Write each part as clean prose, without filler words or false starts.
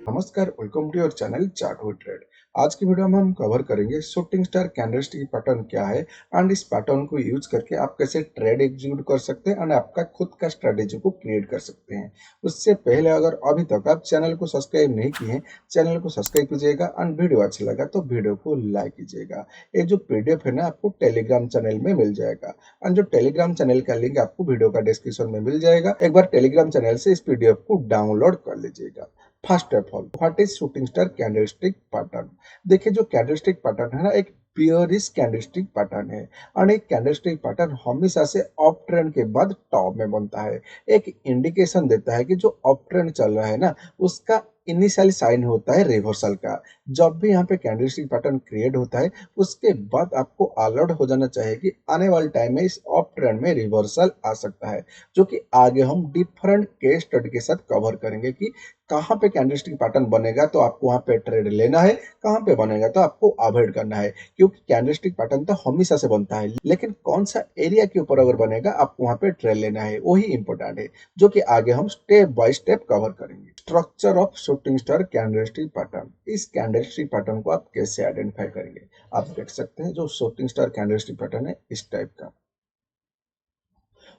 नमस्कार, welcome to your channel chart with trade. आज की वीडियो में हम कवर करेंगे शूटिंग स्टार कैंडलस्टिक पैटर्न क्या है एंड इस पैटर्न को यूज करके आप कैसे ट्रेड एग्जीक्यूट कर सकते हैं एंड आपका खुद का स्ट्रेटेजी को क्रिएट कर सकते हैं। उससे पहले अगर अभी तक आप चैनल को सब्सक्राइब नहीं किए हैं, चैनल को सब्सक्राइब कीजिएगा एंड वीडियो अच्छा लगा तो वीडियो को लाइक कीजिएगा। ये जो पीडीएफ है ना, आपको टेलीग्राम चैनल में मिल जाएगा एंड जो टेलीग्राम चैनल का लिंक आपको वीडियो का डिस्क्रिप्शन में मिल जाएगा। एक बार टेलीग्राम चैनल से इस पीडीएफ को डाउनलोड कर लीजिएगा। First of all, what is shooting star candlestick pattern. देखिए, जो कैंडलस्टिक पैटर्न है ना, एक पियरिश कैंडलस्टिक पैटर्न है और एक कैंडलस्टिक पैटर्न हमेशा से अप ट्रेंड के बाद टॉप में बनता है। एक इंडिकेशन देता है कि जो अप ट्रेंड चल रहा है ना, उसका इनिशियल साइन होता है रिवर्सल का। जब भी यहाँ पे कैंडलस्टिक पैटर्न क्रिएट होता है, उसके बाद आपको अलर्ट हो जाना चाहिए कि आने वाले टाइम में इस अप ट्रेंड में रिवर्सल आ सकता है, जो कि आगे हम डिफरेंट केस स्टडी के साथ कवर करेंगे कि कहाँ पे कैंडलस्टिक पैटर्न बनेगा तो आपको वहां पे ट्रेड लेना है, कहाँ पे बनेगा तो आपको अवॉइड करना है। क्योंकि कैंडलस्टिक पैटर्न तो हमेशा से बनता है, लेकिन कौन सा एरिया के ऊपर अगर बनेगा आपको वहां पे ट्रेड लेना है, वही इंपॉर्टेंट है, जो कि आगे हम स्टेप बाय स्टेप कवर करेंगे। Structure of shooting star candlestick pattern. इस कैंडलस्टिक पैटर्न को आप कैसे आइडेंटिफाई करेंगे? आप देख सकते हैं जो शूटिंग स्टार कैंडलस्टिक पैटर्न है इस टाइप का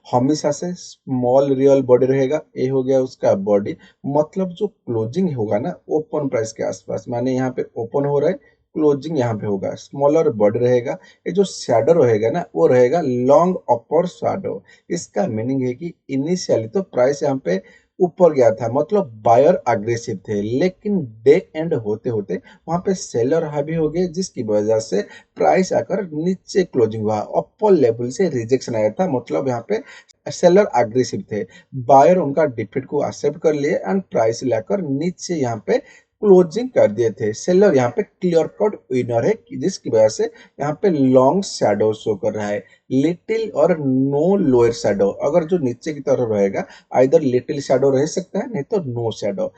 हमेशा से स्मॉल रियल बॉडी रहेगा। ये हो गया उसका बॉडी, मतलब जो क्लोजिंग होगा ना ओपन प्राइस के आसपास, माने यहाँ पे ओपन हो रहा है, क्लोजिंग यहाँ पे होगा, स्मॉलर बॉडी रहेगा। ये जो शैडो रहेगा ना, वो रहेगा लॉन्ग अपर शैडो। इसका मीनिंग है कि इनिशियली तो प्राइस यहाँ पे ऊपर गया था, मतलब बायर अग्रेसिव थे, लेकिन डे एंड होते होते वहां पे सेलर हावी हो गए, जिसकी वजह से प्राइस आकर नीचे क्लोजिंग हुआ। अपर लेवल से रिजेक्शन आया था, मतलब यहाँ पे सेलर अग्रेसिव थे, बायर उनका डिफीट को एक्सेप्ट कर लिए एंड प्राइस लाकर नीचे यहाँ पे क्लोजिंग कर दिए थे। सेलर यहाँ पे क्लियर कट विनर है, जिसकी वजह से यहाँ पे लॉन्ग शैडो शो कर रहा है, लिटिल और नो लोअर शैडो। अगर जो नीचे की तरफ रहेगा, आइदर लिटिल शैडो रह सकता है, नहीं तो नो शैडो।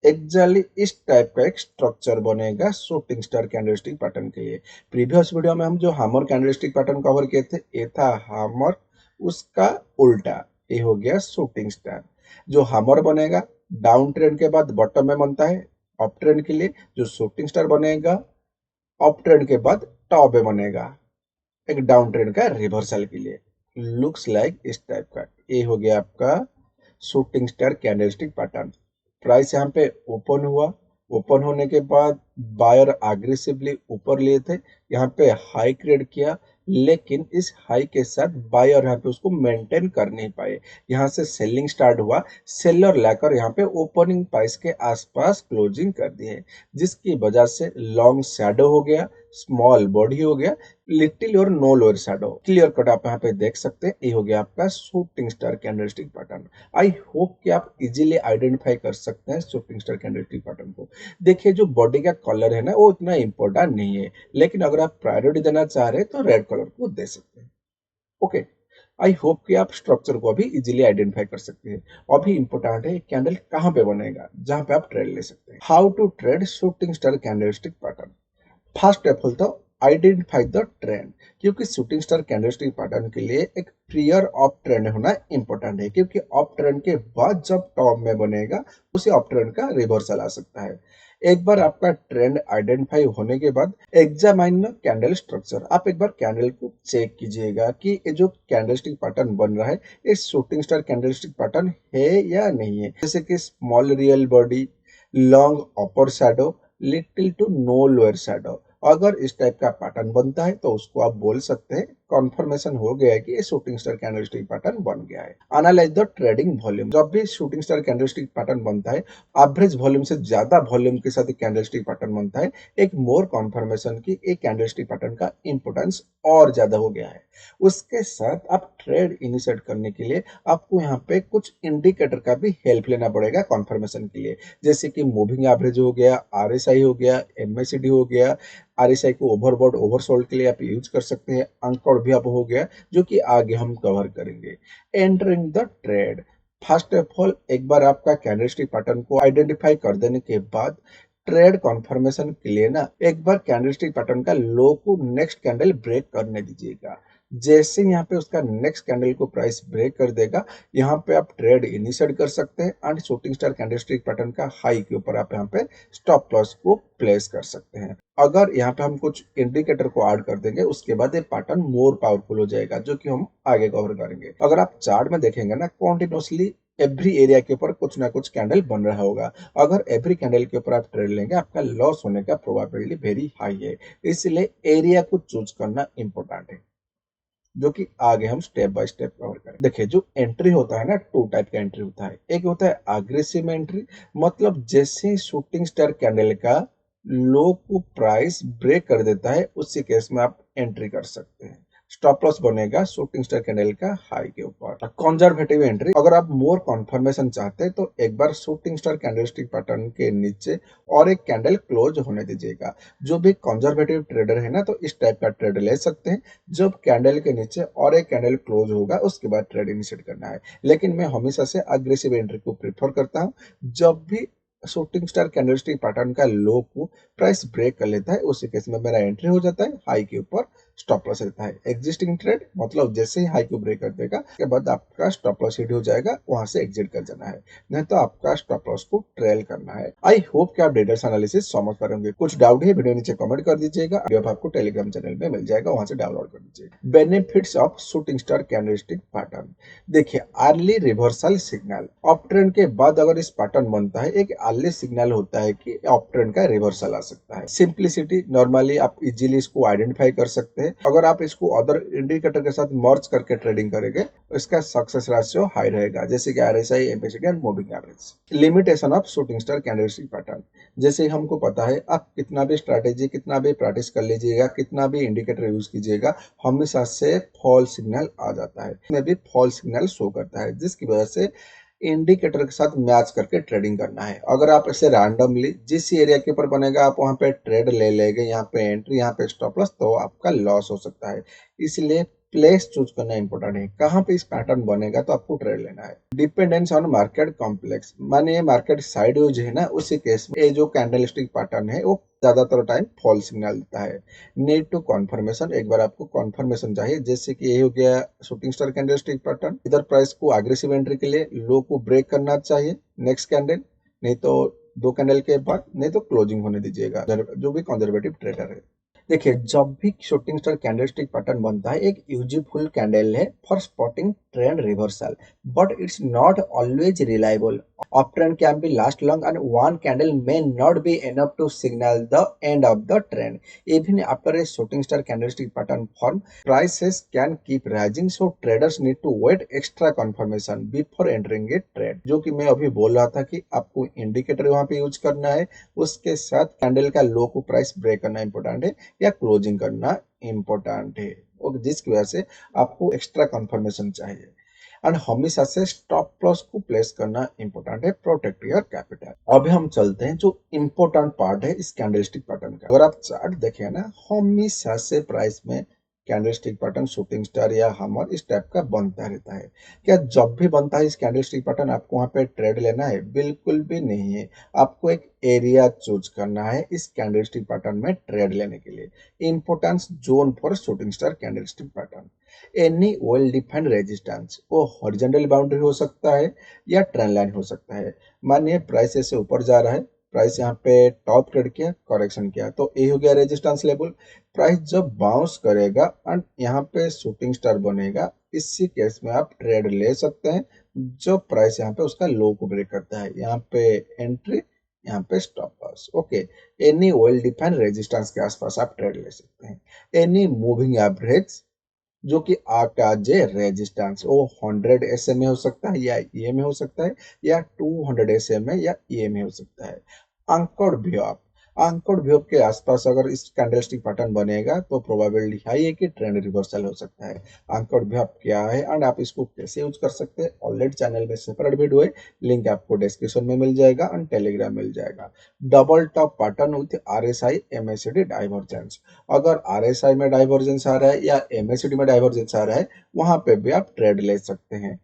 एग्जैक्टली इस टाइप का एक स्ट्रक्चर बनेगा शूटिंग स्टार कैंडलस्टिक पैटर्न के लिए। प्रीवियस वीडियो में हम जो हैमर कैंडलस्टिक पैटर्न कवर किए थे, ये था हैमर, उसका उल्टा ये हो गया शूटिंग स्टार। जो हैमर बनेगा डाउन ट्रेंड के बाद बॉटम में बनता है अप ट्रेंड के लिए, जो शूटिंग स्टार बनेगा अप ट्रेंड के बाद टॉप में बनेगा एक डाउन ट्रेंड का रिवर्सल के लिए। लुक्स लाइक इस टाइप का। ये हो गया आपका shooting star candlestick pattern. Price यहाँ पे ओपन हुआ, ओपन होने के बाद बायर अग्रेसिवली ऊपर लिए थे, यहाँ पे हाई क्रिएट किया, लेकिन इस हाई के साथ बायर यहाँ पे उसको मेंटेन कर नहीं पाए। यहाँ से सेलिंग स्टार्ट हुआ, सेलर लाकर यहाँ पे ओपनिंग प्राइस के आसपास क्लोजिंग कर दी है, जिसकी वजह से लॉन्ग शैडो हो गया, स्मॉल बॉडी हो गया, लिटिल और no lower shadow. Clear cut आप यहाँ पे देख सकते हैं। ये हो गया आपका shooting star candlestick pattern. I hope कि आप इजीली आइडेंटिफाई कर सकते हैं शूटिंग स्टार कैंडलस्टिक पैटर्न को। देखिए, जो बॉडी का कलर है ना, वो इतना इंपॉर्टेंट नहीं है, लेकिन अगर आप प्रायोरिटी देना चाह रहे हैं तो रेड कलर को दे सकते हैं। ओके, आई होप कि आप स्ट्रक्चर को अभी इजीली आइडेंटिफाई कर सकते हैं। अभी इंपॉर्टेंट है कैंडल कहाँ पे बनेगा, जहां पे आप ट्रेड ले सकते हैं। How to trade shooting star candlestick pattern. First of all तो आइडेंटिफाई द ट्रेंड, क्योंकि शूटिंग स्टार कैंडलस्टिक पैटर्न के लिए एक क्लियर अप ट्रेंड होना इंपॉर्टेंट है, क्योंकि अप ट्रेंड के बाद जब टॉप में बनेगा उसी अप ट्रेंड का रिवर्सल आ सकता है। एक बार आपका ट्रेंड आइडेंटिफाई होने के बाद एग्जामाइन द कैंडल स्ट्रक्चर। आप एक बार कैंडल को चेक कीजिएगा कि ये जो कैंडलस्टिक पैटर्न बन रहा है, ये शूटिंग स्टार कैंडलस्टिक पैटर्न है या नहीं है। जैसे कि small real body, long upper shadow, little to no lower shadow. अगर इस टाइप का पैटर्न बनता है तो उसको आप बोल सकते हैं कंफर्मेशन हो गया है कि ये शूटिंग स्टार कैंडलस्टिक पैटर्न बन गया है। Analyse the trading volume. जब भी शूटिंग स्टार कैंडलस्टिक पैटर्न बनता है, एवरेज वॉल्यूम से ज्यादा वॉल्यूम के साथ कैंडलस्टिक पैटर्न बनता है, एक मोर कंफर्मेशन की एक कैंडलस्टिक पैटर्न का इंपोर्टेंस और ज्यादा हो गया है। उसके साथ आप ट्रेड इनिशिएट करने के लिए आपको यहाँ पे कुछ इंडिकेटर का भी हेल्प लेना पड़ेगा कंफर्मेशन के लिए, जैसे कि मूविंग एवरेज हो गया, आरएसआई हो गया, एमएसीडी हो गया। आरएसआई को ओवरबॉट ओवरसोल्ड के लिए आप यूज कर सकते हैं। अंकड़ भी आप हो गया, जो कि आगे हम कवर करेंगे। Entering the trade. First of all, एक बार आपका कैंडलस्टिक पैटर्न को आइडेंटिफाई कर देने के बाद ट्रेड कंफर्मेशन के लिए ना एक बार कैंडलस्टिक पैटर्न का लो को नेक्स्ट कैंडल ब्रेक करने दीजिएगा। जैसे यहाँ पे उसका नेक्स्ट कैंडल को प्राइस ब्रेक कर देगा, यहाँ पे आप ट्रेड इनिशिएट कर सकते हैं and shooting star candlestick pattern का हाई के ऊपर आप यहाँ पे स्टॉप लॉस को प्लेस कर सकते हैं। अगर यहाँ पे हम कुछ इंडिकेटर को ऐड कर देंगे उसके बाद ये पैटर्न मोर पावरफुल हो जाएगा, जो कि हम आगे कवर करेंगे। अगर आप चार्ट में देखेंगे ना, कॉन्टिन्यूसली एवरी एरिया के ऊपर कुछ ना कुछ कैंडल बन रहा होगा। अगर एवरी कैंडल के ऊपर आप ट्रेड लेंगे, आपका लॉस होने का प्रोबेबिलिटी वेरी हाई है। इसलिए एरिया को चूज करना इंपॉर्टेंट है, जो कि आगे हम स्टेप बाय स्टेप कवर करें। देखिए, जो एंट्री होता है ना, टू टाइप का एंट्री होता है। एक होता है अग्रेसिव एंट्री, मतलब जैसे शूटिंग स्टार कैंडल का लो को प्राइस ब्रेक कर देता है, उसी केस में आप एंट्री कर सकते हैं। स्टॉप लॉस बनेगा शूटिंग स्टार कैंडल का हाई के ऊपर। कंजर्वेटिव एंट्री, अगर आप मोर कंफर्मेशन चाहते हैं तो एक बार शूटिंग स्टार कैंडलस्टिक पैटर्न के नीचे और एक कैंडल क्लोज होने दीजिएगा। जो भी कंजर्वेटिव ट्रेडर है ना, तो इस टाइप का ट्रेड ले सकते हैं। जब कैंडल के नीचे और एक कैंडल क्लोज होगा उसके बाद ट्रेड इनिशिएट करना है। लेकिन मैं हमेशा से अग्रेसिव एंट्री को प्रेफर करता हूँ। जब भी शूटिंग स्टार कैंडलस्टिक पैटर्न का लो को प्राइस ब्रेक कर लेता है, उसी केस में मेरा एंट्री हो जाता है, हाई के ऊपर स्टॉप लॉस रहता है। एग्जिस्टिंग ट्रेड मतलब जैसे ही हाई को ब्रेक कर देगा उसके बाद आपका स्टॉप लॉस हिट हो जाएगा, वहां से एग्जिट कर जाना है, नहीं तो आपका स्टॉप लॉस को ट्रेल करना है। आई होप कि आप डेटा एनालिसिस समझ पा रहे। कुछ डाउट है वीडियो नीचे कमेंट कर दीजिएगा, वीडियो आपको टेलीग्राम चैनल में मिल जाएगा, वहां से डाउनलोड कर दीजिएगा। Benefits of shooting star candlestick pattern. देखिए, early reversal signal, up trend के बाद अगर इस पैटर्न बनता है, एक अर्ली सिग्नल होता है कि अप ट्रेंड का रिवर्सल आ सकता है। सिंप्लिसिटी, नॉर्मली आप इजीली इसको आइडेंटिफाई कर सकते हैं। अगर आप इसको अदर इंडिकेटर के साथ मर्ज करके ट्रेडिंग करेंगे, इसका सक्सेस रेशियो हाई रहेगा, जैसे कि RSI, MACD and moving average. Limitation of shooting star candlestick pattern, जैसे हमको पता है, आप कितना भी स्ट्रैटेजी, कितना भी प्रैक्टिस कर लीजिएगा, कितना भी इंडिकेटर यूज कीजिएगा, हमेशा से फॉल सिग्नल आ जाता है। इसमें भी फॉल सिग्नल शो करता है, जिसकी वजह से इंडिकेटर के साथ मैच करके ट्रेडिंग करना है। अगर आप इसे रैंडमली जिस एरिया के ऊपर बनेगा आप वहां पे ट्रेड ले लेंगे, यहाँ पे एंट्री, यहाँ पे स्टॉप लॉस, तो आपका लॉस हो सकता है। इसलिए प्लेस चूज करना इंपॉर्टेंट है, कहाँ पे इस पैटर्न बनेगा तो आपको ट्रेड लेना है। डिपेंडेंस ऑन मार्केट कॉम्प्लेक्स, माने मार्केट साइड यूज है ना, उसी केस में ये जो कैंडलस्टिक पैटर्न है वो ज्यादातर टाइम फॉल सिग्नल देता है। नीड टू कॉन्फर्मेशन, एक बार आपको कॉन्फर्मेशन चाहिए, जैसे कि ये हो गया शूटिंग स्टार कैंडलस्टिक पैटर्न। इधर प्राइस को एग्रेसिव एंट्री के लिए लो को ब्रेक करना चाहिए नेक्स्ट कैंडल, नहीं तो दो कैंडल के बाद, नहीं तो क्लोजिंग होने दीजिएगा, जो भी कंजर्वेटिव ट्रेडर है। देखिए, जब भी शूटिंग स्टार कैंडलस्टिक पैटर्न बनता है, एक यूजफुल कैंडल है for spotting trend reversal, but it's not always reliable. Uptrend can be last long and one candle may not be enough to signal the end of the trend. Even after a shooting star candlestick pattern form, prices can keep rising, so traders need to wait extra confirmation before entering a trade. जो कि मैं अभी बोल रहा था कि आपको indicator वहां पे यूज करना है, उसके साथ कैंडल का लो को प्राइस ब्रेक करना इंपॉर्टेंट है या क्लोजिंग करना इंपॉर्टेंट है, और जिसकी वजह से आपको एक्स्ट्रा कंफर्मेशन चाहिए। एंड हमेशा से स्टॉप लॉस को प्लेस करना इंपॉर्टेंट है, प्रोटेक्ट योर कैपिटल। अभी हम चलते हैं जो इंपॉर्टेंट पार्ट है इस कैंडलस्टिक पैटर्न का। अगर आप चार्ट देखें ना, हमेशा से प्राइस में कैंडलस्टिक पैटर्न शूटिंग स्टार या हमर इस टाइप का बनता रहता है। क्या जब भी बनता है इस कैंडलस्टिक पैटर्न आपको वहां पे ट्रेड लेना है? बिल्कुल भी नहीं है। आपको एक एरिया चूज करना है इस कैंडलस्टिक पैटर्न में ट्रेड लेने के लिए। Importance zone for shooting star candlestick pattern, any well defined resistance, वो हॉरिजॉन्टल बाउंड्री हो सकता है या ट्रेंड लाइन हो सकता है। मानिए प्राइस ऐसे ऊपर जा रहा है, प्राइस यहाँ पे टॉप ट्रेड किया, करेक्शन किया, तो ये हो गया रेजिस्टेंस लेवल। प्राइस जब बाउंस करेगा एंड यहाँ पे शूटिंग स्टार बनेगा, इसी केस में आप ट्रेड ले सकते हैं। जो प्राइस यहाँ पे उसका लो को ब्रेक करता है, यहाँ पे एंट्री, यहाँ पे stop loss. Okay, any well defined resistance के आसपास आप ट्रेड ले सकते हैं। एनी मूविंग एवरेज जो कि आपका जे रेजिस्टेंस, वो 100 SMA हो सकता है या EMA हो सकता है, या 200 SMA या EMA हो सकता है। अंकड़ व्यूह, अंकड़ व्यूह के आसपास अगर इस कैंडलस्टिक पैटर्न बनेगा तो प्रोबेबिलिटी हाई है कि ट्रेंड रिवर्सल हो सकता है। अंकड़ व्यूह क्या है एंड आप इसको कैसे यूज कर सकते हैं, ऑलरेडी चैनल में सेपरेट वीडियो है, लिंक आपको डिस्क्रिप्शन में मिल जाएगा एंड टेलीग्राम मिल जाएगा। Double top pattern with RSI MACD divergence, अगर RSI में डाइवर्जेंस आ रहा है या MACD में डाइवर्जेंस आ रहा है, वहां पे भी आप ट्रेड ले सकते हैं।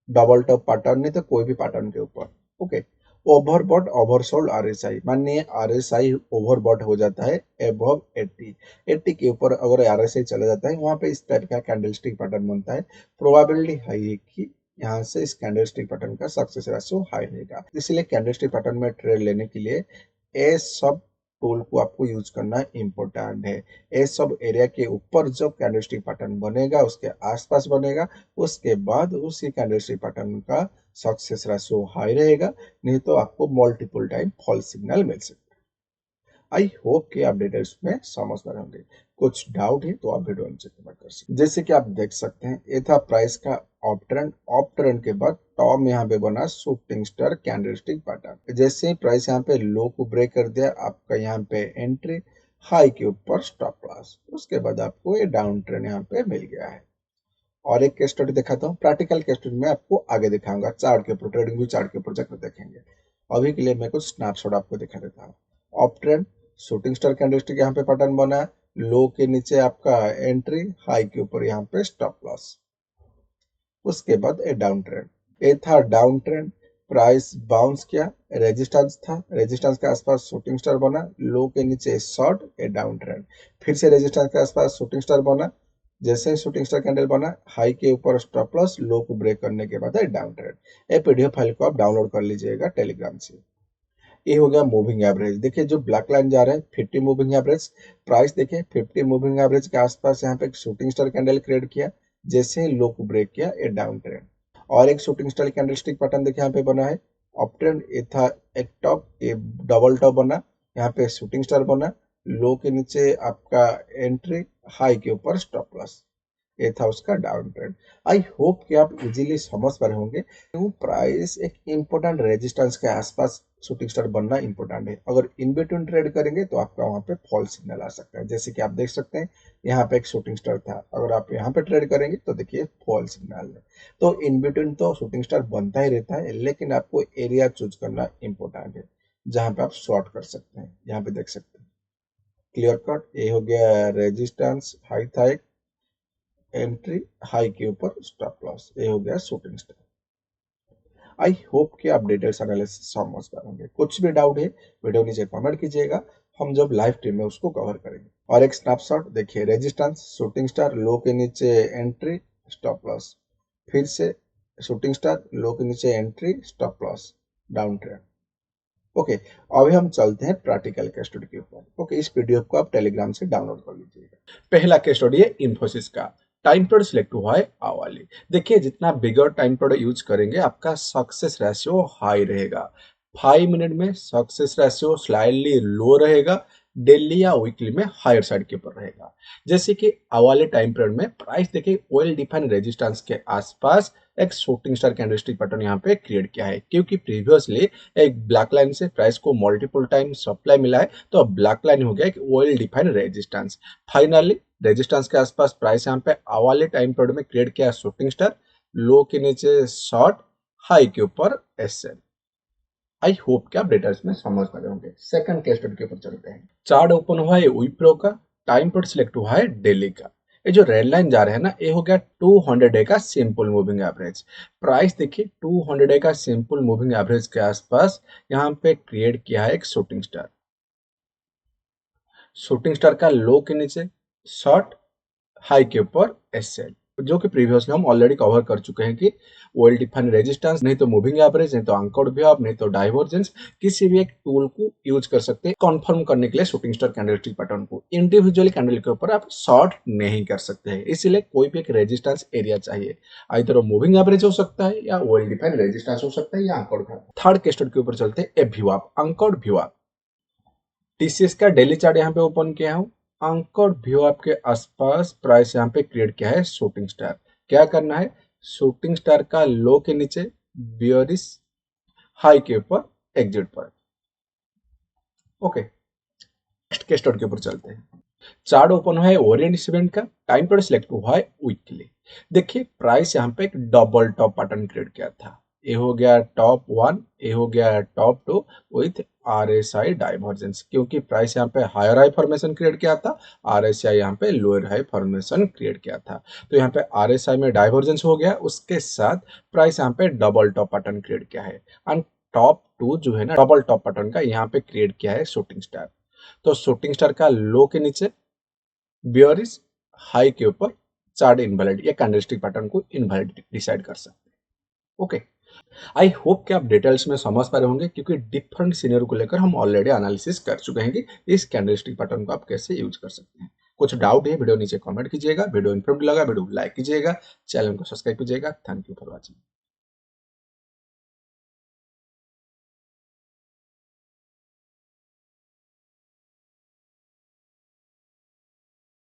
डबल टॉप पैटर्न नहीं तो कोई भी पैटर्न के ऊपर। ओके, ओवरबॉट ओवरसोल्ड आरएसआई, मानिए आरएसआई ओवरबॉट हो जाता है एबव 80, 80 के ऊपर अगर आरएसआई चला जाता है वहां पे इस टाइप का कैंडलस्टिक पैटर्न बनता है। प्रोबेबिलिटी हाई है कि यहाँ से इस कैंडलस्टिक पैटर्न का सक्सेस रेशियो हाई रहेगा। इसलिए कैंडलस्टिक पैटर्न में ट्रेड लेने के लिए ये सब टूल को आपको यूज करना इम्पोर्टेंट है। ये सब एरिया के ऊपर जब कैंडलस्टिक पैटर्न बनेगा, उसके आसपास बनेगा, उसके बाद उसी कैंडलस्टिक पैटर्न का सक्सेस रेशियो हाई रहेगा, नहीं तो आपको मल्टीपल टाइम फॉल्स सिग्नल मिल सकता है। आई होप कि आप डिटेल्स में समझ पा रहे होंगे। कुछ डाउट है तो आप वीडियो नीचे कमेंट कर सकते हैं। जैसे कि आप देख सकते हैं ये था प्राइस का ऑप ट्रेंड के बाद टॉप में यहाँ पे बना शूटिंग स्टार कैंडलस्टिक पैटर्न। जैसे ही प्राइस यहाँ पे लो को ब्रेक कर दिया, आपका यहाँ पे एंट्री, हाई के ऊपर स्टॉप लॉस, उसके बाद आपको ये डाउन ट्रेंड यहाँ पे मिल गया है। और एक केस स्टडी दिखाता हूँ, प्रैक्टिकल केस स्टडी में आपको आगे दिखाऊंगा, चार्ट के ऊपर, ट्रेडिंग व्यू चार्ट के ऊपर जाकर देखेंगे। अभी के लिए मैं कुछ स्नैपशॉट आपको दिखा देता हूँ। Up trend, shooting star candlestick यहाँ पे पैटर्न बना है, लो के नीचे आपका एंट्री, हाई के ऊपर यहाँ पे स्टॉप लॉस, उसके बाद ए डाउन ट्रेंड। ए था डाउन ट्रेंड, प्राइस बाउंस किया, रेजिस्टेंस था, रेजिस्टेंस के आसपास शूटिंग स्टार बना, लो के नीचे शॉर्ट, ए डाउन ट्रेंड, फिर से रेजिस्टेंस के आसपास शूटिंग स्टार बना, जैसे ही शूटिंग स्टार कैंडल बना, हाई के ऊपर स्टॉप लॉस, लो को ब्रेक करने के बाद डाउन ट्रेंड। ये पीडीएफ फाइल को आप डाउनलोड कर लीजिएगा टेलीग्राम से। ये हो गया मूविंग एवरेज। देखिए जो ब्लैक लाइन जा रहा है 50 मूविंग एवरेज, प्राइस देखिए 50 मूविंग एवरेज के आसपास यहाँ पे एक शूटिंग स्टार कैंडल क्रिएट किया, जैसे ही लो को ब्रेक किया ये डाउन ट्रेंड। और एक शूटिंग स्टार कैंडलस्टिक पैटर्न देखिए यहाँ पे बना है, अप ट्रेंड, ये था एक टॉप, ये डबल टॉप बना, यहाँ पे शूटिंग स्टार बना, लो के नीचे आपका एंट्री, हाई के ऊपर स्टॉप लॉस, ये था उसका डाउन ट्रेंड। आई होप कि आप इजीली समझ पा रहे होंगे क्यों प्राइस एक इंपॉर्टेंट रेजिस्टेंस के आसपास शूटिंग स्टार बनना इंपॉर्टेंट है। अगर इन बिटवीन ट्रेड करेंगे तो आपका वहां पे फॉल्स सिग्नल आ सकता है। जैसे कि आप देख सकते हैं यहाँ पे एक शूटिंग स्टार था, अगर आप यहाँ पे ट्रेड करेंगे तो देखिए फॉल्स सिग्नल है। तो इन बिटवीन तो शूटिंग स्टार बनता ही रहता है, लेकिन आपको एरिया चूज करना इंपॉर्टेंट है जहां पे आप शॉर्ट कर सकते हैं। यहाँ पे देख सकते हैं क्लियर कट, ये हो गया रेजिस्टेंस, हाई था एक, एंट्री, हाई के ऊपर स्टॉप लॉस, ये हो गया शूटिंग स्टार। आई होप कि आप डिटेल्स एनालिसिस समझ पाएंगे। कुछ भी डाउट है वीडियो नीचे कमेंट कीजिएगा, हम जब लाइव स्ट्रीम में उसको कवर करेंगे। और एक स्नैपशॉट देखिए, रेजिस्टेंस, शूटिंग स्टार, लो के नीचे एंट्री, स्टॉप लॉस, फिर से शूटिंग स्टार, लो के नीचे entry, stop loss, down trend. Okay, अभी हम चलते हैं प्रैक्टिकल केस स्टडी के ऊपर। ओके, इस पीडीएफ को आप टेलीग्राम से डाउनलोड कर लीजिएगा। पहला केस स्टडी है इंफोसिस का, टाइम पीरियड सिलेक्ट हुआ है आवाली। देखिए जितना बिगर टाइम पीरियड यूज करेंगे आपका सक्सेस रेशियो हाई रहेगा। 5 मिनट में सक्सेस रेशियो स्लाइडली लो रहेगा, डेली या वीकली में हायर साइड के ऊपर रहेगा। जैसे कि आवाले टाइम पीरियड में प्राइस देखिए ऑयल डिफाइन रेजिस्टेंस के आसपास एक शूटिंग स्टार कैंडलस्टिक पैटर्न यहाँ पे क्रिएट किया है, क्योंकि प्रीवियसली एक ब्लैक लाइन से प्राइस को मल्टीपल टाइम सप्लाई मिला है, तो अब ब्लैक लाइन हो गया एक oil define resistance. Finally resistance के आसपास प्राइस यहाँ पे आवाले टाइम पीरियड में क्रिएट किया शूटिंग स्टार, लो के नीचे शॉर्ट, हाई के ऊपर एसएल। आई होप कि आप डिटेल्स में समझ पा रहे होंगे। सेकंड केस स्टडी के ऊपर चलते हैं। चार्ट ओपन हुआ है विप्रो का, टाइम पीरियड सिलेक्ट हुआ है डेली का। ये जो रेड लाइन जा रहा है ना, ये हो गया 200 डे का सिंपल मूविंग एवरेज। प्राइस देखिए 200 डे का सिंपल मूविंग एवरेज के आसपास यहाँ पे क्रिएट किया है एक शूटिंग स्टार। शूटिंग स्टार का लो के नीचे शॉर्ट, हाई के ऊपर एसएल, जो कि प्रीवियसली हम ऑलरेडी कवर कर चुके हैं कि वर्ल्ड डिफाइन रेजिस्टेंस, नहीं तो मूविंग एवरेज, नहीं तो अंकर्ड वेव, नहीं तो डाइवर्जेंस, किसी भी एक टूल को यूज कर सकते हैं कंफर्म करने के लिए शूटिंग स्टार कैंडलस्टिक पैटर्न को। इंडिविजुअली कैंडल के ऊपर आप शॉर्ट नहीं कर सकते हैं, इसीलिए कोई भी एक रेजिस्टेंस एरिया चाहिए, आइदर मूविंग एवरेज हो सकता है या वर्ल्ड डिफाइन रेजिस्टेंस हो सकता है या अंकर्ड वेव। थर्ड केस स्टडी के ऊपर चलते हैं, VWAP, अंकर्ड VWAP। टीसीएस का डेली चार्ट यहाँ पे ओपन किया हूँ, अंकर्ड VWAP के आसपास प्राइस यहाँ पे क्रिएट किया है शूटिंग स्टार। क्या करना है, शूटिंग स्टार का लो के नीचे बियरिश, हाई के ऊपर एग्जिट पर। ओके, नेक्स्ट केस स्टडी के ऊपर चलते हैं। चार्ट ओपन हुआ है ओरिएंट सीमेंट का, टाइम पीरियड सिलेक्ट हुआ है वीकली। देखिए प्राइस यहाँ पे एक डबल टॉप पैटर्न क्रिएट किया था, ये हो गया टॉप 1, ये हो गया टॉप 2 विथ आरएसआई डाइवर्जेंस, क्योंकि प्राइस यहाँ पे हायर हाई फॉर्मेशन क्रिएट किया था, आरएसआई यहाँ पे लोअर हाई फॉर्मेशन क्रिएट किया था, तो यहाँ पे आरएसआई में डाइवर्जेंस हो गया, उसके साथ प्राइस यहाँ पे डबल टॉप पैटर्न क्रिएट किया है। एंड टॉप टू जो है ना डबल टॉप पैटर्न का यहाँ पे क्रिएट किया है शूटिंग स्टार। तो शूटिंग स्टार का लो के नीचे बियरिश, हाई के ऊपर चार्ट इनवैलिड, ये कैंडलस्टिक पैटर्न को इनवैलिड डिसाइड कर सकते हैं। ओके, आई होप कि आप डिटेल्स में समझ पा रहे होंगे, क्योंकि डिफरेंट सिनेरियो को लेकर हम ऑलरेडी एनालिसिस कर चुके हैं कि इस कैंडलस्टिक पैटर्न को आप कैसे यूज कर सकते हैं। कुछ डाउट है वीडियो नीचे कमेंट कीजिएगा, वीडियो इन्फॉर्मेटिव लगा वीडियो लाइक कीजिएगा, चैनल को सब्सक्राइब कीजिएगा। Thank you for watching.